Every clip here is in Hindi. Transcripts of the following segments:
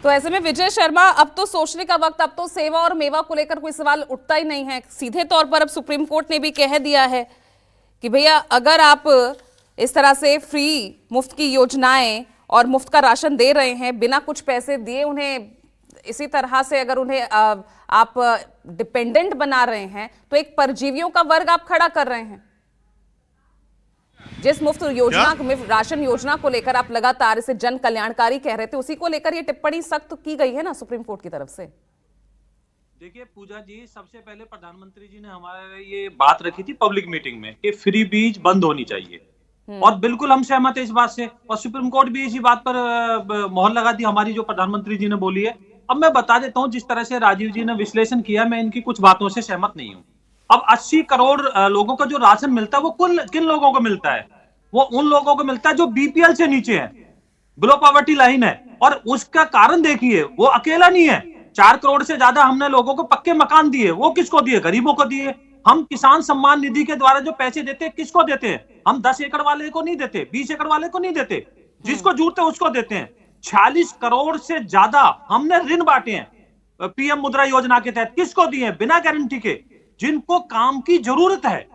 तो ऐसे में विजय शर्मा, अब तो सोचने का वक्त, अब तो सेवा और मेवा को लेकर कोई सवाल उठता ही नहीं है। सीधे तौर पर अब सुप्रीम कोर्ट ने भी कह दिया है कि भैया अगर आप इस तरह से फ्री मुफ्त की योजनाएं और मुफ्त का राशन दे रहे हैं बिना कुछ पैसे दिए उन्हें, इसी तरह से अगर उन्हें आप डिपेंडेंट बना रहे हैं तो एक परजीवियों का वर्ग आप खड़ा कर रहे हैं। जिस मुफ्त योजना, राशन योजना को लेकर आप लगातार इसे जन कल्याणकारी कह रहे थे, उसी को लेकर ये टिप्पणी सख्त की गई है ना सुप्रीम कोर्ट की तरफ से। देखिए पूजा जी, सबसे पहले प्रधानमंत्री जी ने हमारे ये बात रखी थी पब्लिक मीटिंग में कि फ्री बीज बंद होनी चाहिए, और बिल्कुल हम सहमत है इस बात से, और सुप्रीम कोर्ट भी इसी बात पर मोहर लगा दी हमारी जो प्रधानमंत्री जी ने बोली है। अब मैं बता देता हूं, जिस तरह से राजीव जी ने विश्लेषण किया, मैं इनकी कुछ बातों से सहमत नहीं हूं। अब 80 करोड़ लोगों को जो राशन मिलता है वो किन लोगों को मिलता है? वो उन लोगों को मिलता है जो बीपीएल से नीचे है, बिलो पॉवर्टी लाइन है। और उसका कारण देखिए, वो अकेला नहीं है। 4 करोड़ से ज्यादा हमने लोगों को पक्के मकान दिए, वो किसको दिए? गरीबों को दिए। हम किसान सम्मान निधि के द्वारा जो पैसे देते हैं, किसको देते हैं? हम 10 एकड़ वाले को नहीं देते, 20 एकड़ वाले को नहीं देते, जिसको जरूरत है उसको देते हैं। 46 करोड़ से ज्यादा हमने ऋण बांटे हैं पीएम मुद्रा योजना के तहत। किसको दिए? बिना गारंटी के, जिनको काम की जरूरत है।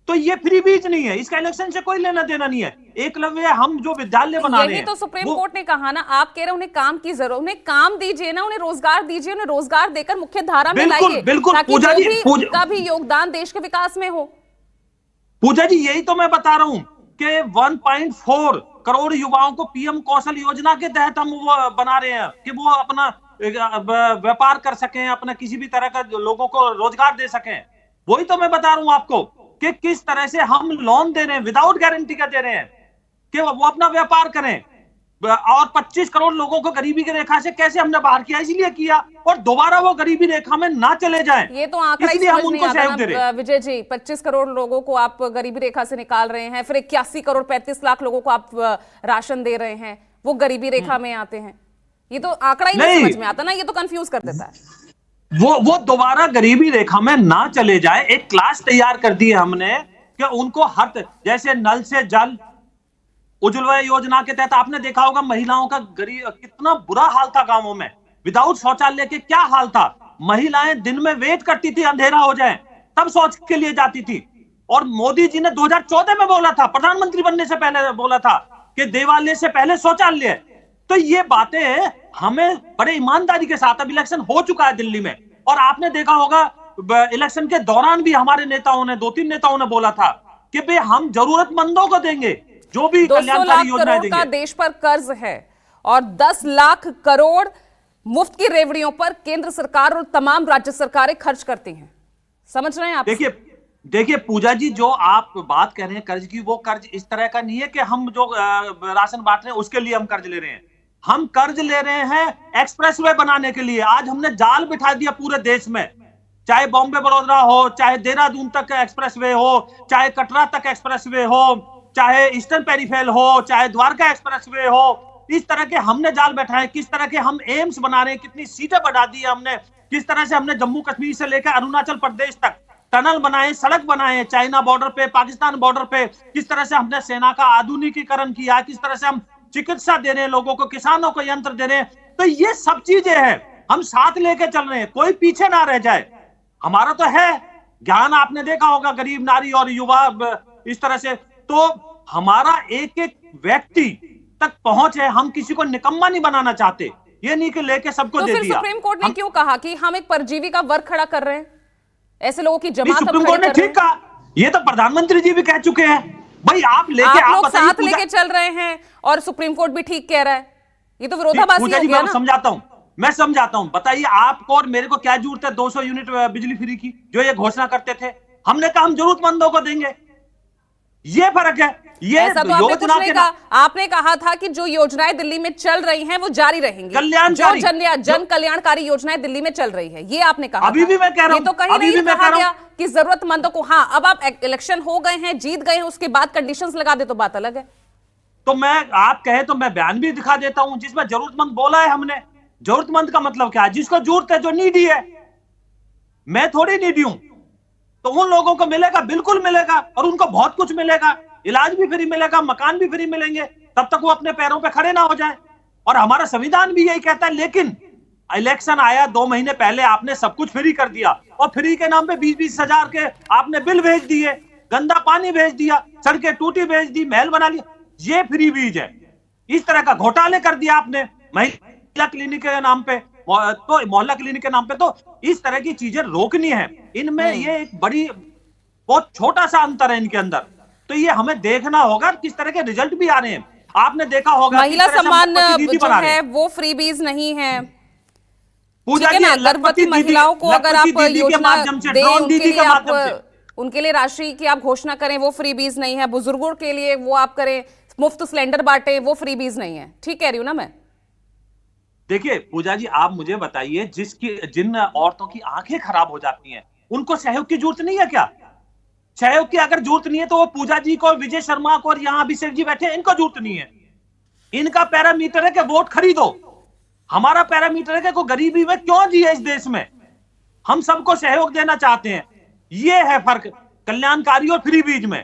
तो ये फ्री बीज नहीं है, इसका इलेक्शन से कोई लेना देना नहीं है। एकलव्य हम जो विद्यालय बना रहे हैं, यही तो सुप्रीम कोर्ट ने कहा ना। आप कह रहे हैं उन्हें काम की जरूरत, उन्हें काम दीजिए ना, उन्हें रोजगार दीजिए, उन्हें रोजगार देकर मुख्य धारा में लाइए, ताकि उनका भी योगदान देश के विकास में हो। पूजा जी, यही तो मैं बता रहा हूं कि 1.4 करोड़ युवाओं को पीएम कौशल योजना के तहत हम वो बना रहे हैं कि वो अपना व्यापार कर सकें, अपना किसी भी तरह का लोगों को रोजगार दे सकें। वही तो मैं बता रहा हूं आपको कि किस तरह से हम लोन दे रहे हैं, विदाउट गारंटी का दे रहे हैं कि वो अपना व्यापार करें। और 25 करोड़ लोगों को गरीबी की रेखा से कैसे हमने बाहर किया? इसलिए किया, और दोबारा वो गरीबी रेखा में ना चले जाएं। ये तो आंकड़ा ही समझ नहीं आता ना विजय जी। 25 करोड़ लोगों को आप गरीबी रेखा से निकाल रहे हैं, फिर 81 करोड़ 35 लाख लोगों को आप राशन दे रहे हैं, वो गरीबी रेखा में आते हैं। ये तो आंकड़ा ही नहीं समझ में आता ना, ये तो कंफ्यूज कर देता है। वो दोबारा गरीबी रेखा में ना चले जाए। एक क्लास तैयार कर दी है हमने कि उनको हर, जैसे नल से जल, उज्ज्वला योजना के तहत आपने देखा होगा महिलाओं का गरीब कितना बुरा हाल था गांवों में, विदाउट शौचालय के क्या हाल था। महिलाएं दिन में वेट करती थी अंधेरा हो जाए तब शौच के लिए जाती थी। और मोदी जी ने 2014 में बोला था, प्रधानमंत्री बनने से पहले बोला था कि देवालय से पहले शौचालय। तो ये बातें हमें बड़े ईमानदारी के साथ, अब इलेक्शन हो चुका है दिल्ली में, और आपने देखा होगा इलेक्शन के दौरान भी हमारे नेताओं ने, 2-3 नेताओं ने बोला था कि भाई हम जरूरतमंदों को देंगे जो भी कल्याणकारी योजनाएं देंगे। का देश पर कर्ज है और 10 लाख करोड़ मुफ्त की रेवड़ियों पर केंद्र सरकार और तमाम राज्य सरकारें खर्च करती हैं। समझ रहे हैं आप? देखिए पूजा जी, जो आप बात कर रहे हैं कर्ज की, वो कर्ज इस तरह का नहीं है कि हम जो राशन बांट रहे हैं उसके लिए हम कर्ज ले रहे हैं। हम कर्ज ले रहे हैं एक्सप्रेसवे बनाने के लिए। आज हमने जाल बिठा दिया पूरे देश में, चाहे बॉम्बे बड़ोदरा हो, चाहे देहरादून तक एक्सप्रेसवे हो, चाहे कटरा तक एक्सप्रेसवे हो, चाहे ईस्टर्न पेरिफेरल हो, चाहे द्वारका एक्सप्रेसवे हो। इस तरह के हमने जाल बैठाए। किस तरह के हम एम्स बना रहे हैं, कितनी सीटें बढ़ा दी है हमने। किस तरह से हमने जम्मू कश्मीर से लेकर अरुणाचल प्रदेश तक टनल बनाए, सड़क बनाए, चाइना बॉर्डर पे, पाकिस्तान बॉर्डर पे। किस तरह से हमने सेना का आधुनिकीकरण किया, किस तरह से हम चिकित्सा दे रहे हैं लोगों को, किसानों को यंत्र दे रहे हैं। तो ये सब चीजें हैं, हम साथ लेके चल रहे हैं, कोई पीछे ना रह जाए। हमारा तो है ज्ञान, आपने देखा होगा गरीब नारी और युवा इस तरह से। तो हमारा एक एक व्यक्ति तक पहुंच है, हम किसी को निकम्मा नहीं बनाना चाहते। ये नहीं कि लेके सबको दे दिया। फिर सुप्रीम कोर्ट ने क्यों कहा कि हम एक परजीवी का वर्ग खड़ा कर रहे हैं? ऐसे लोगों की जमात सुप्रीम कोर्ट ने ठीक कहा, ये तो प्रधानमंत्री जी भी कह चुके हैं। भाई आप लेके, आप लोग साथ लेके चल रहे हैं और सुप्रीम कोर्ट भी ठीक कह रहा है। ये तो विरोधाभासी हो गया ना। मैं समझाता हूं। बताइए आपको और मेरे को क्या जरूरत है 200 यूनिट बिजली फ्री की, जो ये घोषणा करते थे? हमने कहा हम जरूरतमंदों को देंगे। ये फर्क है। ये ऐसा तो आपने कुछ नहीं कहा। आपने कहा था कि जो योजनाएं दिल्ली में चल रही हैं वो जारी रहेंगी, जो जन कल्याणकारी योजनाएं दिल्ली में चल रही है, ये आपने कहा। अभी भी मैं कह रहा हूं, ये तो कहीं नहीं कहा गया कि जरूरतमंदों को। हाँ, अब आप इलेक्शन हो गए हैं, जीत गए हैं, उसके बाद कंडीशंस लगा दे तो बात अलग है। तो मैं, आप कहे तो मैं बयान भी दिखा देता हूं जिसमें जरूरतमंद बोला है हमने। जरूरतमंद का मतलब क्या है? जिसको जरूरत है, जो नीडी है। मैं थोड़ी नीडी हूं। तो उन लोगों को मिलेगा, बिल्कुल मिलेगा, और उनको बहुत कुछ मिलेगा। इलाज भी फ्री मिलेगा, मकान भी फ्री मिलेंगे, तब तक वो अपने पैरों पे खड़े ना हो जाए। और हमारा संविधान भी यही कहता है। लेकिन इलेक्शन आया 2 महीने पहले आपने सब कुछ फ्री कर दिया और फ्री के नाम पे 20-20 हजार के आपने बिल भेज दिए, गंदा पानी भेज दिया, सड़कें टूटी भेज दी, महल बना लिया। ये फ्री बीज है। इस तरह का घोटाले कर दिया आपने महिला क्लिनिक के नाम पे, तो मोहल्ला क्लिनिक के नाम पे। तो इस तरह की चीजें रोकनी है। इनमें ये एक बड़ी बहुत छोटा सा अंतर है इनके अंदर। तो ये हमें देखना होगा किस तरह के रिजल्ट भी आ रहे हैं। आपने देखा होगा महिला सम्मान जो है वो फ्रीबीज नहीं है। पूजा ठीक है ना, गर्भवती महिलाओं को अगर आप योजना दें उनके लिए राशि की आप घोषणा करें, वो फ्रीबीज नहीं है। बुजुर्गों के लिए वो आप करें, मुफ्त सिलेंडर बांटे, वो फ्रीबीज नहीं है। ठीक कह रही हूं ना मैं? देखिए पूजा जी, आप मुझे बताइए, जिन औरतों की आंखें खराब हो जाती हैं उनको सहयोग की जरूरत नहीं है क्या? सहयोग की अगर जरूरत नहीं है तो वो पूजा जी को, विजय शर्मा को और यहां अभिषेक जी बैठे, इनको जरूरत नहीं है। इनका पैरामीटर है कि वोट खरीदो। हमारा पैरामीटर है कि कोई गरीबी में क्यों जिए इस देश में। हम सबको सहयोग देना चाहते हैं। ये है फर्क कल्याणकारी और फ्री बीज में।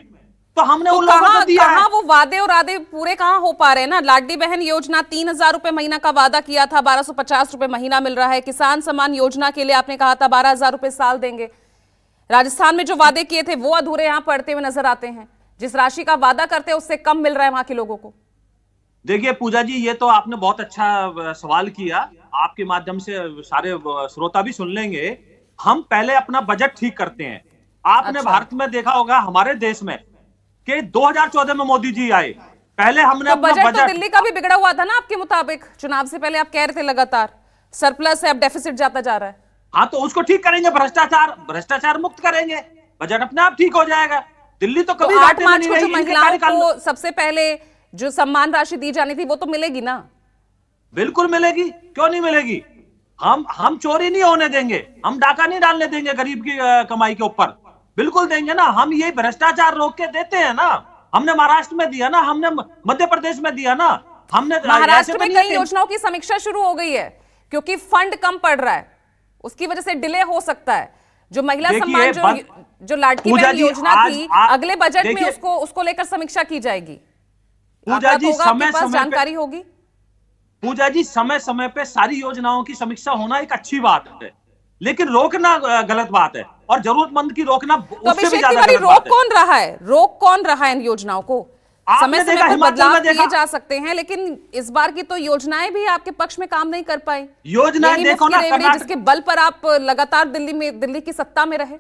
तो हमने उन लोगों को दिया है। वो वादे और आदे पूरे कहां हो पा रहे हैं ना? लाडली बहन योजना 3,000 रुपए महीना का वादा किया था, 1,250 रुपए महीना मिल रहा है। किसान सम्मान योजना के लिए आपने कहा था 12,000 रुपए साल देंगे। राजस्थान में जो वादे किए थे वो अधूरे यहां पड़ते हुए नजर आते हैं। जिस राशि का वादा करते हैं उससे कम मिल रहा है वहां के लोगों को। देखिए पूजा जी, ये तो आपने बहुत अच्छा सवाल किया। आपके माध्यम से सारे श्रोता भी सुन लेंगे। हम पहले अपना बजट ठीक करते हैं। आपने अच्छा। भारत में देखा होगा, हमारे देश में कि 2014 में मोदी जी आए, पहले हमने तो अपना बजट तो दिल्ली का भी बिगड़ा हुआ था ना आपके मुताबिक। चुनाव से पहले आप कह रहे थे लगातार सरप्लस है, अब डेफिसिट जाता जा रहा है। हाँ, तो उसको ठीक करेंगे, भ्रष्टाचार मुक्त करेंगे, बजट अपने आप ठीक हो जाएगा। दिल्ली तो कभी 8 मार्च को जो महिलाओं को सबसे पहले जो सम्मान राशि दी जानी थी वो तो मिलेगी ना? बिल्कुल मिलेगी, क्यों नहीं मिलेगी। हम चोरी नहीं होने देंगे, हम डाका नहीं डालने देंगे गरीब की कमाई के ऊपर। बिल्कुल देंगे ना। हम ये भ्रष्टाचार रोक के देते हैं ना। हमने महाराष्ट्र में दिया ना, हमने मध्य प्रदेश में दिया ना, हमने महाराष्ट्र में कई योजनाओं की समीक्षा शुरू हो गई है क्योंकि फंड कम पड़ रहा है, उसकी वजह से डिले हो सकता है। जो महिला सम्मान जो लाडली बहन योजना थी, अगले बजट में उसको लेकर समीक्षा की जाएगी। पूजा जी समय जानकारी होगी। पूजा जी, समय समय पे सारी योजनाओं की समीक्षा होना एक अच्छी बात है, लेकिन रोकना गलत बात है। और जरूरतमंद की रोकना उससे भी ज्यादा गलत बात है। कौन रहा है? रोक कौन रहा है इन योजनाओं को? समय समय पे बदलाव किए जा सकते हैं, लेकिन इस बार की तो योजनाएं भी आपके पक्ष में काम नहीं कर पाई। योजनाएं देखो ना, जिसके बल पर आप लगातार दिल्ली की सत्ता में रहे।